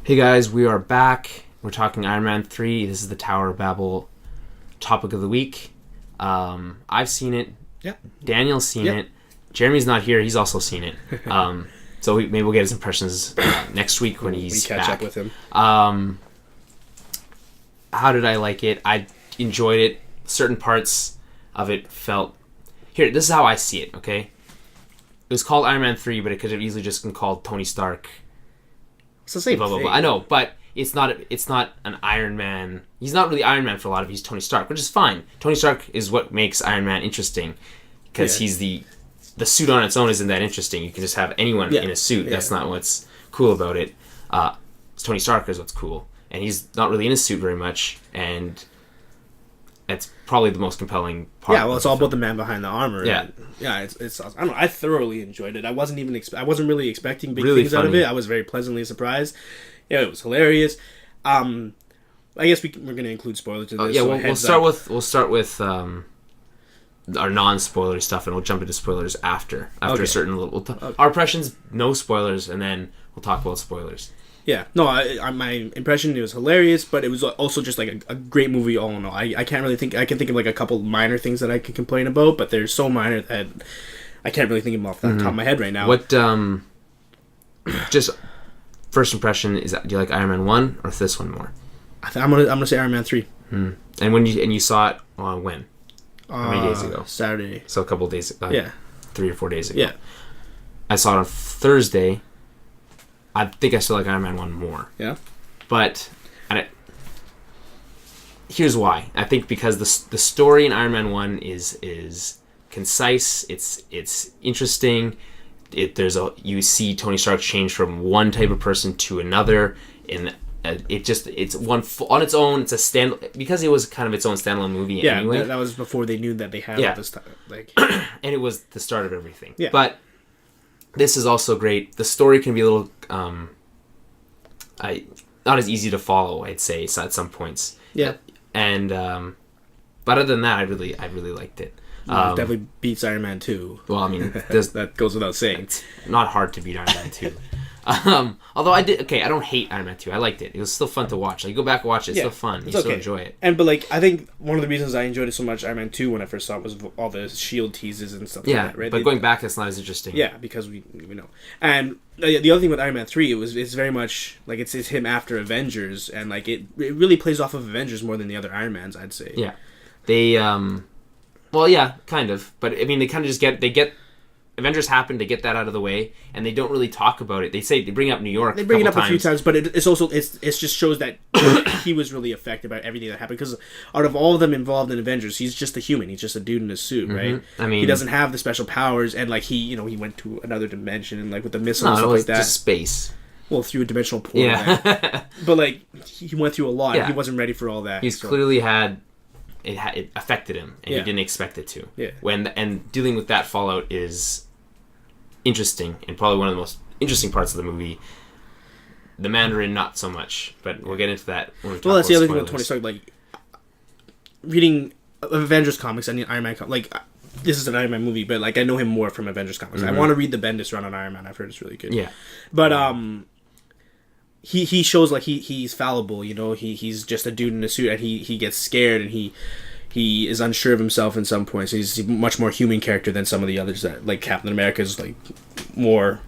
Hey guys, we are back. We're talking Iron Man 3. This is the Tower of Babble topic of the week. I've seen it. Yeah. Daniel's seen it. Jeremy's not here. He's also seen it. So maybe we'll get his impressions next week when he's catch back. up with him. How did I like it? I enjoyed it. Certain parts of it felt... Here, this is how I see it, okay? It was called Iron Man 3, but it could have easily just been called Tony Stark. It's the same blah, blah, thing. blah. I know, but it's not an Iron Man. He's not really Iron Man for a lot of it. He's Tony Stark, which is fine. Tony Stark is what makes Iron Man interesting, because he's the suit on its own isn't that interesting. You can just have anyone in a suit. That's not what's cool about it. Tony Stark is what's cool, and he's not really in a suit very much, and that's probably the most compelling part. Yeah, well, it's all about the man behind the armor. Yeah, it's I don't know. I thoroughly enjoyed it. I wasn't really expecting big really things funny out of it. I was very pleasantly surprised. Yeah, it was hilarious. I guess we're going to include spoilers in this. Yeah, we'll start with our non-spoilery stuff, and we'll jump into spoilers after a certain little. Our impressions, no spoilers, and then we'll talk about spoilers. Yeah, no, my impression, it was hilarious, but it was also just like a great movie all in all. I can't really think, I can think of like a couple minor things that I could complain about, but they're so minor that I can't really think of them off the top of my head right now. What, just first impression, is that, do you like Iron Man 1 or this one more? I'm gonna say Iron Man 3. And when you saw it, when? How many days ago? Saturday. So a couple of days ago. 3 or 4 days ago. Yeah. I saw it on Thursday. I think I still like Iron Man 1 more. Yeah. But here's why. I think because the story in Iron Man 1 is concise, it's interesting. You see Tony Stark change from one type of person to another, and it's one on its own. It's a because it was kind of its own standalone movie anyway. Yeah, that was before they knew that they had all this time. Like, and it was the start of everything. Yeah. But this is also great. The story can be a little, not as easy to follow, I'd say, at some points. Yeah. And but other than that, I really liked it. It definitely beats Iron Man 2. Well, I mean, that goes without saying. It's not hard to beat Iron Man 2. Although I don't hate Iron Man 2. I liked it. It was still fun to watch. Like, you go back and watch it, it's still fun. You still enjoy it. But like, I think one of the reasons I enjoyed it so much, Iron Man 2, when I first saw it, was all the shield teases and stuff like that, right? But going back, it's not as interesting. Yeah, because we know. And the other thing with Iron Man 3, it's very much like it's him after Avengers, and like it really plays off of Avengers more than the other Iron Mans, I'd say. Yeah. They well, yeah, kind of. But I mean, they kind of just get Avengers happen, they get that out of the way, and they don't really talk about it. They bring up New York. They bring it up a few times, but it's also it just shows that he was really affected by everything that happened. Because out of all of them involved in Avengers, he's just a human. He's just a dude in a suit, right? I mean, he doesn't have the special powers, and like he went to another dimension, and like with the missile and stuff like that. Just space. Well, through a dimensional portal. Yeah. But like he went through a lot. Yeah. He wasn't ready for all that. He's clearly had. It affected him, and he didn't expect it to. Yeah. And dealing with that fallout is interesting, and probably one of the most interesting parts of the movie. The Mandarin, not so much, but we'll get into that when we talk about that's the other spoilers. thing with Tony Stark. Like reading Avengers comics and Iron Man, like this is an Iron Man movie, but like I know him more from Avengers comics. I want to read the Bendis run on Iron Man. I've heard it's really good. Yeah, but he shows like he's fallible. You know, he's just a dude in a suit, and he gets scared, and he is unsure of himself in some points. He's a much more human character than some of the others. That like Captain America's like more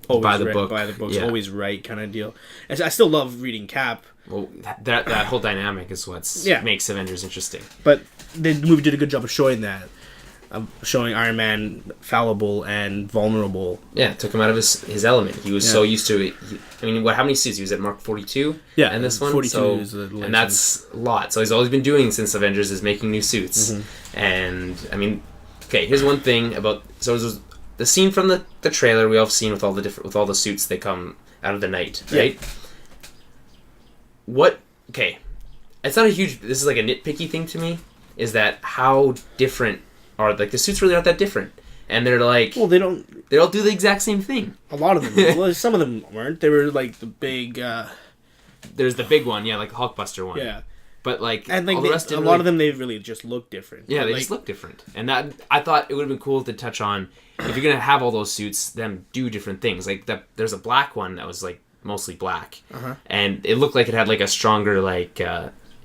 always by the books, always right kind of deal. And I still love reading Cap. Well, that whole dynamic is what makes Avengers interesting. But the movie did a good job of showing that. Showing Iron Man fallible and vulnerable. Yeah, it took him out of his element. He was so used to it. How many suits? He was at Mark 42? Yeah. And this one? 42 is the and that's a lot. So he's always been doing since Avengers is making new suits. Mm-hmm. And, I mean, okay, here's one thing about... So it was the scene from the trailer we all have seen with all the suits that come out of the night, right? Yeah. Okay. It's not a huge... This is like a nitpicky thing to me, is that how different... Or like the suits really aren't that different, and they're like, well, they all do the exact same thing. A lot of them, well, some of them weren't. They were like the big. There's the big one, like the Hulkbuster one. Yeah, but like, and like all the rest a lot of them, they really just look different. Yeah, they just look different, and that I thought it would have been cool to touch on if you're gonna have all those suits, them do different things. Like there's a black one that was like mostly black, and it looked like it had like a stronger like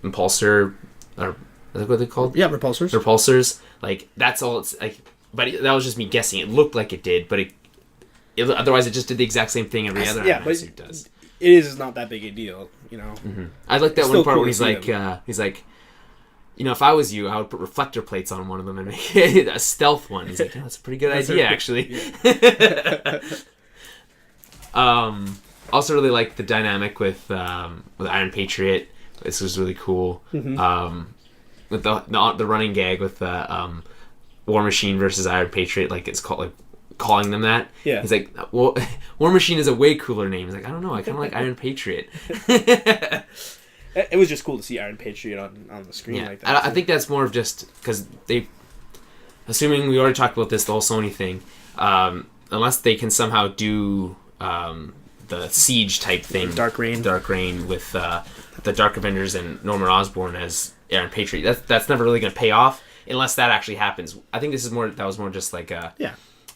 impulsor, or is that what they're called? Yeah, repulsors. Repulsors. Like that's all it's like. But that was just me guessing. It looked like it did, but it otherwise it just did the exact same thing every other Iron Man suit does. It is not that big a deal, you know. I like that one part where he's like, you know, if I was you, I would put reflector plates on one of them and make it a stealth one. He's like, oh, that's a pretty good idea, actually. Also really like the dynamic with Iron Patriot. This was really cool. With the running gag with War Machine versus Iron Patriot, like it's called like calling them that. Yeah. He's like, well, War Machine is a way cooler name. He's like, I don't know, I kind of like Iron Patriot. It was just cool to see Iron Patriot on the screen like that. I think that's more of just because they, assuming we already talked about this, the whole Sony thing, unless they can somehow do the Siege type thing, Dark Reign with the Dark Avengers and Norman Osborn as Iron Patriot. That's never really going to pay off unless that actually happens. I think that was more just like a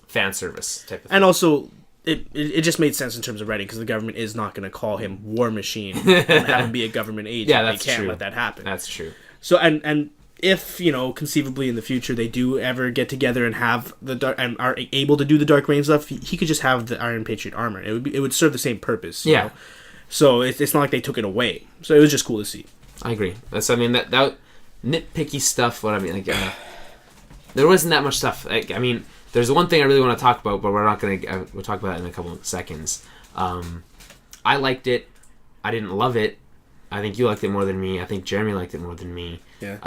fan service type of thing. And also, it just made sense in terms of writing because the government is not going to call him War Machine and have him be a government agent. Yeah, that's They can't true. let that happen. That's true. So and if, you know, conceivably in the future they do ever get together and have and are able to do the Dark Reign stuff, he could just have the Iron Patriot armor. It would serve the same purpose. You know? So it's not like they took it away. So it was just cool to see. I agree. That nitpicky stuff. What I mean, like, there wasn't that much stuff. Like, I mean, there's one thing I really want to talk about, but we're not gonna. We'll talk about it in a couple of seconds. I liked it. I didn't love it. I think you liked it more than me. I think Jeremy liked it more than me. Yeah.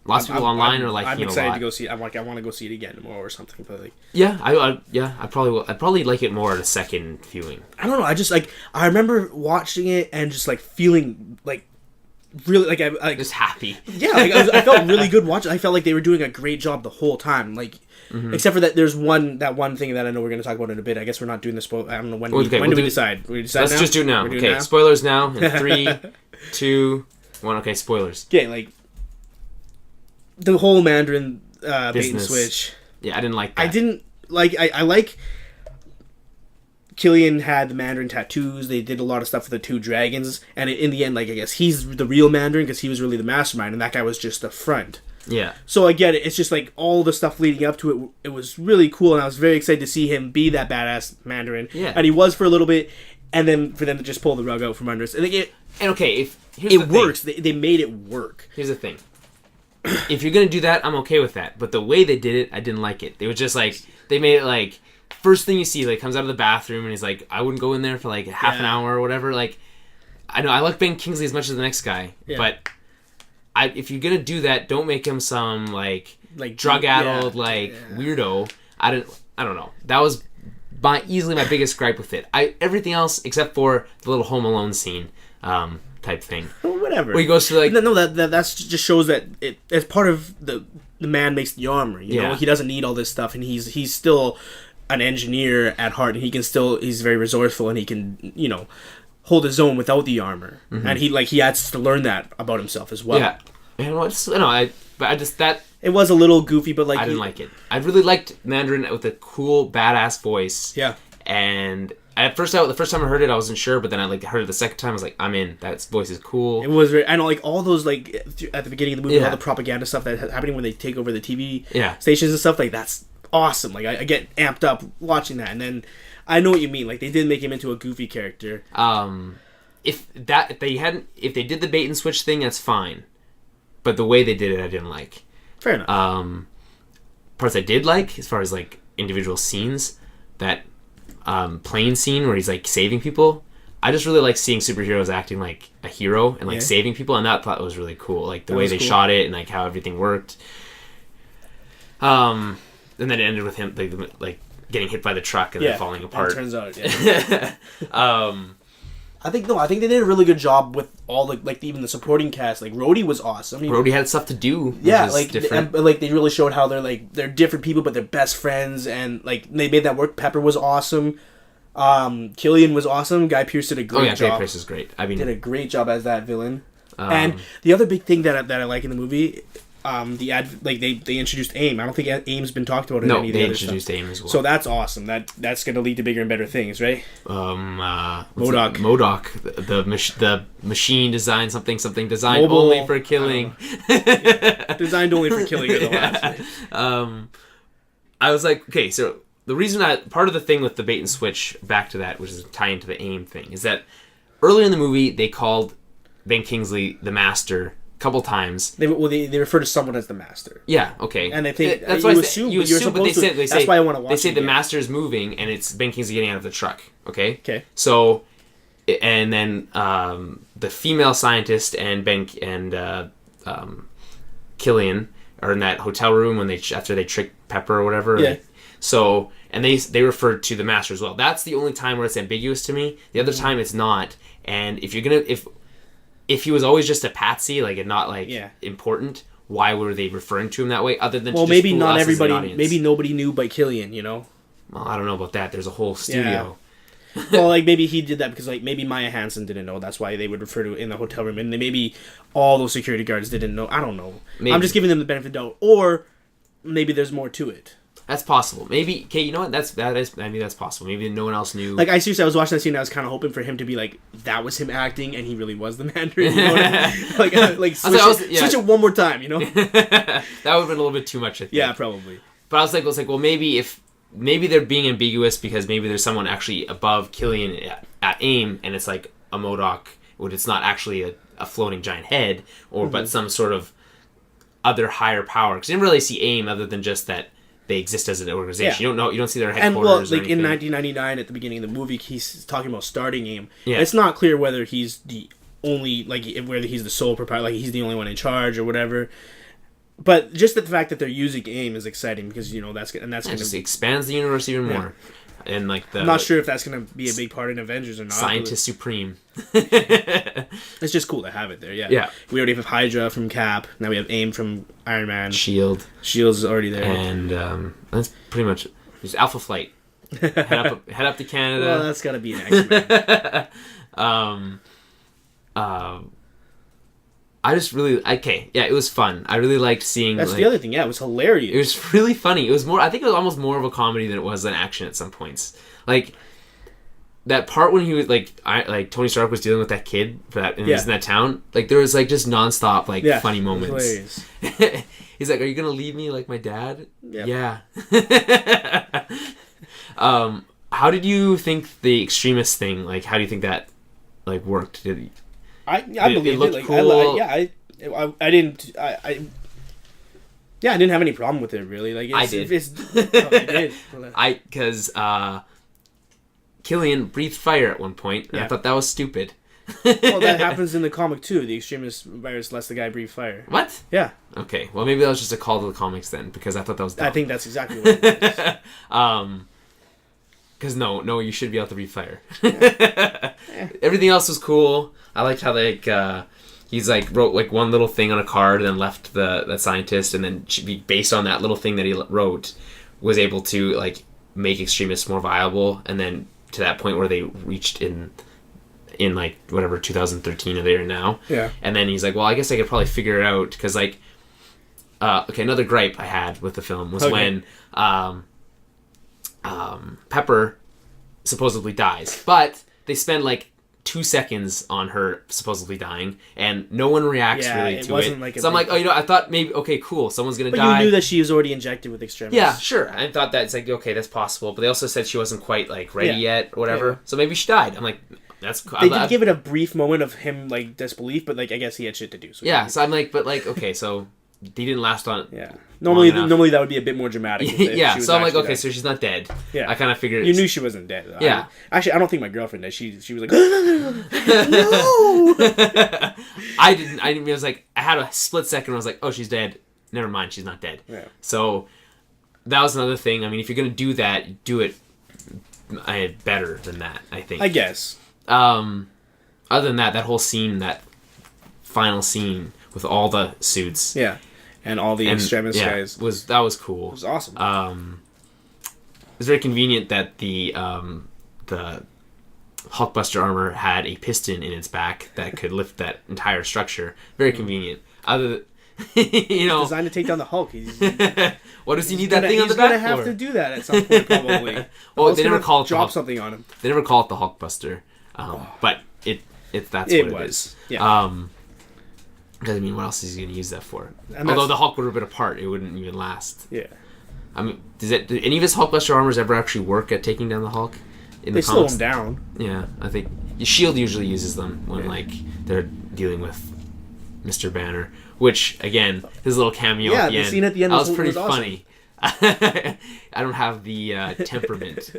Lots of people online are liking it a lot. I'm excited to go see it. I want to go see it again tomorrow or something. But like, I probably will. I'd probably like it more at a second viewing. I don't know. I just like I remember watching it and just like feeling like really like I just happy. Yeah, like, I felt really good watching. I felt like they were doing a great job the whole time. Like. Except for that, there's one thing that I know we're going to talk about in a bit. I guess we're not doing the spoil. I don't know when. When do we decide? We decide let's now? Just do it now. Okay, now? Spoilers now. In 3, 2, 1. Okay, spoilers. Okay, like the whole Mandarin bait and switch. Yeah, I didn't like that. I didn't like. I like. Killian had the Mandarin tattoos. They did a lot of stuff with the 2 dragons, and in the end, like I guess he's the real Mandarin because he was really the mastermind, and that guy was just a front. Yeah. So I get it. It's just like all the stuff leading up to it. It was really cool, and I was very excited to see him be that badass Mandarin. Yeah. And he was for a little bit, and then for them to just pull the rug out from under us. And it works. They made it work. Here's the thing. If you're gonna do that, I'm okay with that. But the way they did it, I didn't like it. They were just like they made it like first thing you see, like comes out of the bathroom and he's like, I wouldn't go in there for like half an hour or whatever. Like, I know I like Ben Kingsley as much as the next guy, but. If you're gonna do that, don't make him some like drug-addled weirdo. I don't know. That was easily my biggest gripe with it. Everything else except for the little Home Alone scene type thing. Whatever. Where he goes to like that's just shows that it as part of the man makes the armor. You know, he doesn't need all this stuff, and he's still an engineer at heart, and he's very resourceful, and he can hold his own without the armor, and he has to learn that about himself as well. Yeah, it was a little goofy, but like I didn't like it. I really liked Mandarin with a cool, badass voice. Yeah, and the first time I heard it, I wasn't sure, but then I heard it the second time. I was like, I'm in. That voice is cool. It was very. I know, like all those like at the beginning of the movie, all the propaganda stuff that's happening when they take over the TV stations and stuff. Like that's awesome. Like I get amped up watching that, and then. I know what you mean. Like they did make him into a goofy character. If they did the bait and switch thing, that's fine. But the way they did it, I didn't like. Fair enough. Parts I did like, as far as like individual scenes, that plane scene where he's like saving people. I just really like seeing superheroes acting like a hero and like saving people, and that thought was really cool. Like the way they shot it and like how everything worked. And then it ended with him like getting hit by the truck and then falling apart. It turns out, I think they did a really good job with all even the supporting cast. Like Rhodey was awesome. Rhodey had stuff to do. Yeah, like different. They really showed how they're different people, but they're best friends, and like they made that work. Pepper was awesome. Killian was awesome. Guy Pearce did a great job. Guy Pearce is great. I mean, did a great job as that villain. And the other big thing that I like in the movie, they introduced AIM. I don't think AIM's been talked about in any of the they other introduced stuff. AIM as well. So that's awesome. That's going to lead to bigger and better things, right? MODOK. MODOK, the machine designed something designed Mobile, only for killing. Designed only for killing is the last. I was like, okay, so the reason part of the thing with the bait and switch, back to that, which is tying to the AIM thing, is that earlier in the movie they called Ben Kingsley the Master a couple times. They refer to someone as the Master. Yeah, okay. And I think that's you why assume, you assume, but they say that's why I want to watch. They say the Master's moving, and it's Ben Kingsley getting out of the truck. Okay. Okay. So, and then the female scientist and Killian are in that hotel room when after they trick Pepper or whatever. Yeah. So, and they refer to the Master as well. That's the only time where it's ambiguous to me. The other time it's not. And if he was always just a patsy, like, and not like important, why were they referring to him that way? Other than to maybe just fool not us everybody, as an audience? maybe nobody knew by Killian, you know. Well, I don't know about that. There's a whole studio. Well, like, maybe he did that because, like, maybe Maya Hansen didn't know. That's why they would refer to it in the hotel room, and maybe all those security guards didn't know. I don't know. Maybe. I'm just giving them the benefit of the doubt, or maybe there's more to it. That's possible. Maybe. Okay, you know what? That's possible. Maybe no one else knew. Like, I was watching that scene and I was kind of hoping for him to be like, that was him acting and he really was the Mandarin. You know what I mean? Switch it one more time, you know? That would have been a little bit too much, I think. Yeah, probably. But I was like, well, maybe they're being ambiguous because maybe there's someone actually above Killian at AIM, and it's like a MODOK, which it's not actually a floating giant head, but some sort of other higher power. Because you didn't really see AIM other than just that they exist as an organization. You don't know. You don't see their headquarters. And in 1999, at the beginning of the movie, he's talking about starting AIM. Yeah. It's not clear whether he's the only, like, whether he's the sole proprietor, like he's the only one in charge or whatever. But just the fact that they're using AIM is exciting because that's going to expands the universe even more. And like I'm not sure if that's going to be a big part in Avengers or not. Scientist Supreme. It's just cool to have it there. Yeah. We already have Hydra from Cap. Now we have AIM from Iron Man. Shield. Shield's already there. And that's pretty much just Alpha Flight. Head up to Canada. Well, that's got to be an X-Men. I just really it was fun. I really liked seeing. That's the other thing. Yeah, it was hilarious. It was really funny. It was more. I think it was almost more of a comedy than it was an action at some points. Like that part when he was like Tony Stark was dealing with that kid he was in that town. Like there was like just nonstop funny moments. He's like, "Are you gonna leave me like my dad?" Yep. Yeah. How did you think the extremist thing? Like, how do you think that worked? I believe it. Like, cool. I didn't have any problem with it really. Like I did. Because Killian breathed fire at one point, and I thought that was stupid. Well, that happens in the comic too. The extremist virus lets the guy breathe fire. What? Yeah. Okay. Well, maybe that was just a call to the comics then, because I thought that was dumb. I think that's exactly what it is. Because no, you should be able to breathe fire. Everything else was cool. I liked how he's wrote one little thing on a card and then left the scientist, and then based on that little thing that he wrote, was able to make extremists more viable, and then to that point where they reached in 2013 or they are now. Yeah. And then he's like, well, I guess I could probably figure it out because another gripe I had with the film was when Pepper supposedly dies, but they spend 2 seconds on her supposedly dying, and no one reacts really to it. So I'm like, I thought maybe, okay, cool, someone's gonna die. But you knew that she was already injected with extremities. Yeah, sure. I thought that okay, that's possible. But they also said she wasn't quite ready yet or whatever. Yeah. So maybe she died. I'm like, that's cool. They did give it a brief moment of him disbelief, but I guess he had shit to do. So yeah. So I'm like, but okay, so they didn't last on. Yeah. Normally that would be a bit more dramatic. Yeah. So I'm like, okay, so she's not dead. Yeah. I kind of figured you knew she wasn't dead. Though. Yeah. I don't think my girlfriend did. She was like, no. I didn't. I was like, I had a split second where I was like, oh, she's dead. Never mind, she's not dead. Yeah. So that was another thing. I mean, if you're gonna do that, do it better than that. I think. I guess. Other than that whole scene, that final scene with all the suits. Yeah. And all the extremist guys. That was cool. It was awesome. It was very convenient that the Hulkbuster armor had a piston in its back that could lift that entire structure. Very convenient. You know, designed to take down the Hulk. He's what does he need that thing on the He's back gonna have for? to do that at some point, probably. Well, they never call it the drop Hulk. something on him. They never call it the Hulkbuster, but that's what it is. Yeah. I mean, what else is he going to use that for? And Although the Hulk would have been apart, it wouldn't even last. Yeah. I mean, did any of his Hulkbuster armors ever actually work at taking down the Hulk? They slow him down. Yeah, I think Shield usually uses them when like they're dealing with Mr. Banner, which again, his little cameo at the end. Scene at the end that was pretty awesome. funny. I don't have the temperament.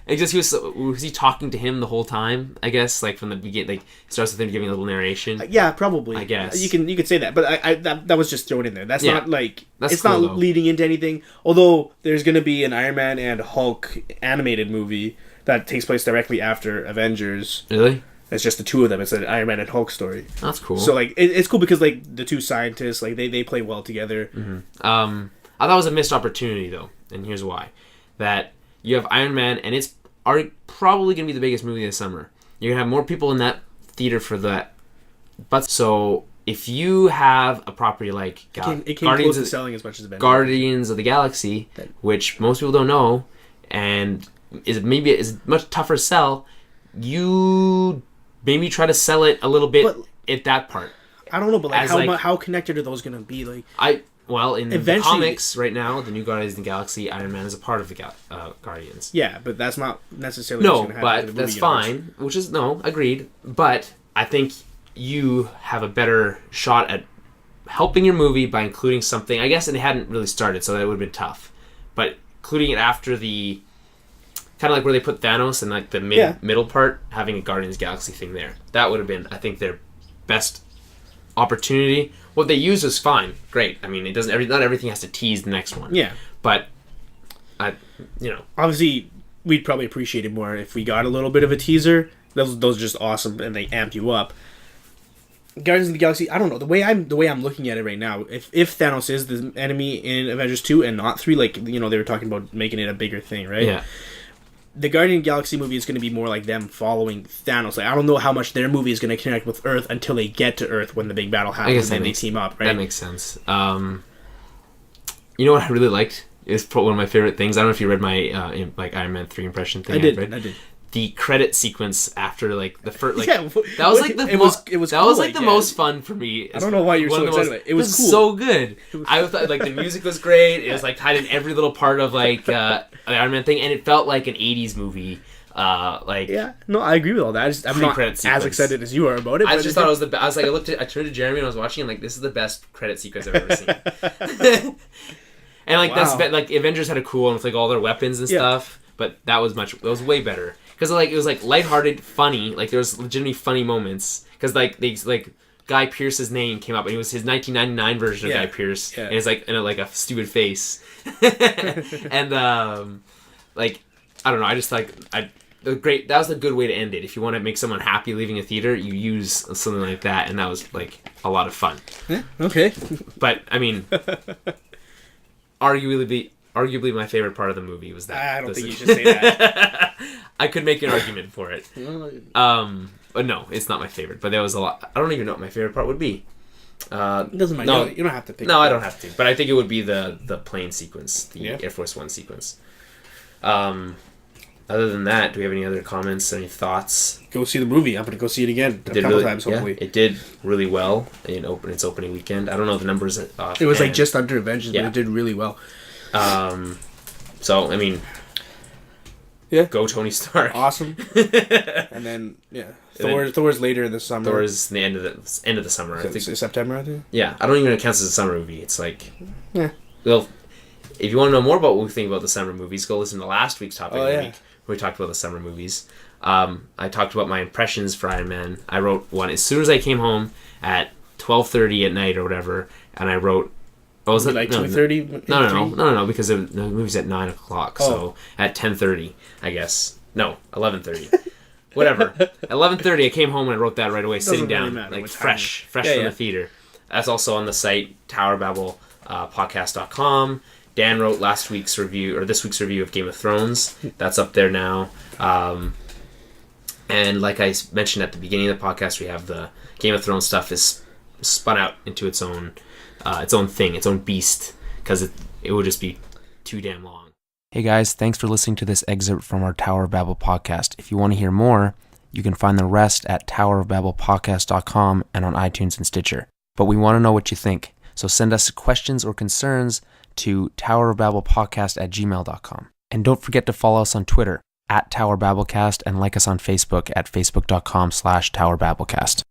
It just was he talking to him the whole time? I guess like from the beginning, like starts with him giving a little narration. Yeah, probably. I guess you could say that, but that was just thrown in there. That's not like it's cool, not though. leading into anything. Although there's going to be an Iron Man and Hulk animated movie that takes place directly after Avengers. Really? It's just the two of them. It's an Iron Man and Hulk story. That's cool. So like it's cool because like the two scientists like they play well together. Mm-hmm. I thought it was a missed opportunity though, and here's why: that you have Iron Man, and it's probably going to be the biggest movie this summer. You're going to have more people in that theater for that. But so if you have a property like it came close to selling as much as Avengers. Guardians of the Galaxy, which most people don't know, and is much tougher to sell, you maybe try to sell it a little bit at that part. I don't know, but like how connected are those going to be? Like in the comics right now, the new Guardians of the Galaxy, Iron Man is a part of the Guardians. Yeah, but that's not necessarily what's going to happen. But that's fine. Which is agreed. But I think you have a better shot at helping your movie by including something. I guess it hadn't really started, so that would have been tough. But including it after the kind of like where they put Thanos in like the middle part, having a Guardians of the Galaxy thing there, that would have been, I think, their best opportunity. What they used was fine, great. I mean, it doesn't. Not everything has to tease the next one. Yeah, but obviously, we'd probably appreciate it more if we got a little bit of a teaser. Those are just awesome, and they amp you up. Guardians of the Galaxy, I don't know, the way I'm looking at it right now. If Thanos is the enemy in Avengers 2 and not 3, like they were talking about making it a bigger thing, right? Yeah. The Guardian of the Galaxy movie is going to be more like them following Thanos. Like I don't know how much their movie is going to connect with Earth until they get to Earth when the big battle happens and they team up, right? That makes sense. You know what I really liked? It's one of my favorite things. I don't know if you read my Iron Man 3 impression thing. I did. The credit sequence after like the first that was like the cool, most fun for me. I don't know why you're so excited about it. It was cool. So good. I thought like the music was great. It was like tied in every little part of like the Iron Man thing, and it felt like an 80s movie. I agree with all that. I'm not as excited as you are about it. I just thought it was the best. I was like, I turned to Jeremy and I was watching and like, this is the best credit sequence I've ever seen. And like that's like Avengers had a cool one with like all their weapons and stuff, but that was way better because like it was like lighthearted, funny. Like there was legitimately funny moments because like Guy Pearce's name came up and it was his 1999 version of Guy Pearce, and it's like in a stupid face, and like I don't know. I just great. That was a good way to end it. If you want to make someone happy leaving a theater, you use something like that, and that was like a lot of fun. Yeah, okay. But I mean, arguably my favorite part of the movie was that. I don't think you should say that. I could make an argument for it. But no, it's not my favorite. But there was a lot. I don't even know what my favorite part would be. It doesn't matter. No, you don't have to pick. No, I don't have to. But I think it would be the plane sequence, the Air Force One sequence. Other than that, do we have any other comments, any thoughts? Go see the movie. I'm going to go see it again a couple times, hopefully. Yeah, it did really well in its opening weekend. I don't know the numbers. It was like just under Avengers, but it did really well. So, I mean, go Tony Stark. Awesome. And then, Thor's later in the summer. Thor's the end of the summer. I think it's September, I think. Yeah, I don't even count it as a summer movie. It's like, well, if you want to know more about what we think about the summer movies, go listen to last week's topic of the week, where we talked about the summer movies. I talked about my impressions for Iron Man. I wrote one as soon as I came home at 12:30 at night or whatever, and I wrote. Oh, was it like 2:30? No, because the movie's at 9 o'clock, so at 10:30, I guess. No, 11:30. Whatever. At 11:30, I came home and I wrote that right away, sitting down, like fresh from the theater. That's also on the site, Babble podcast.com. Dan wrote this week's review of Game of Thrones. That's up there now. And like I mentioned at the beginning of the podcast, we have the Game of Thrones stuff is spun out into its own thing, its own beast, because it would just be too damn long. Hey guys, thanks for listening to this excerpt from our Tower of Babble podcast. If you want to hear more, you can find the rest at towerofbabblepodcast.com and on iTunes and Stitcher. But we want to know what you think, so send us questions or concerns to towerofbabblepodcast@gmail.com. And don't forget to follow us on Twitter @TowerBabblecast and like us on Facebook at facebook.com/TowerBabblecast.